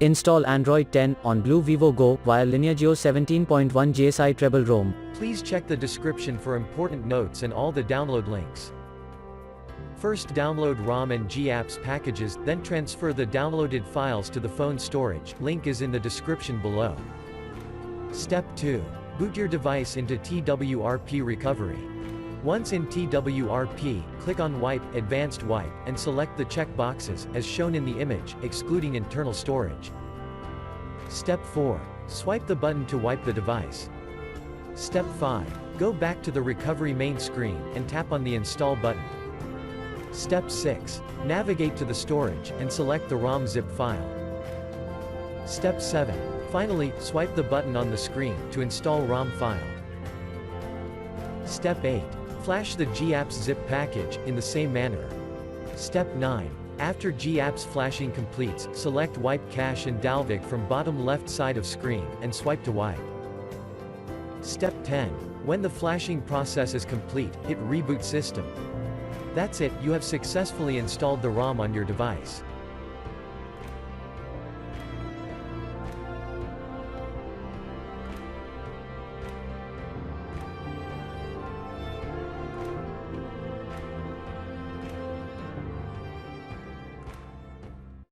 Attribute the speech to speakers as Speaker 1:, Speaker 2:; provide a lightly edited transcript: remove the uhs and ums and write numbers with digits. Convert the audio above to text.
Speaker 1: Install Android 10 on Blue Vivo Go via LineageOS 17.1 GSI Treble ROM.
Speaker 2: Please check the description for important notes and all the download links. First download ROM and GApps packages, then transfer the downloaded files to the phone storage, link is in the description below. Step 2. Boot your device into TWRP recovery. Once in TWRP, click on Wipe, Advanced Wipe, and select the check boxes, as shown in the image, excluding internal storage. Step 4. Swipe the button to wipe the device. Step 5. Go back to the recovery main screen, and tap on the Install button. Step 6. Navigate to the storage, and select the ROM zip file. Step 7. Finally, swipe the button on the screen, to install ROM file. Step 8. Flash the GApps zip package, in the same manner. Step 9. After GApps flashing completes, select Wipe Cache and dalvik from bottom left side of screen, and swipe to wipe. Step 10. When the flashing process is complete, hit Reboot System. That's it, you have successfully installed the ROM on your device.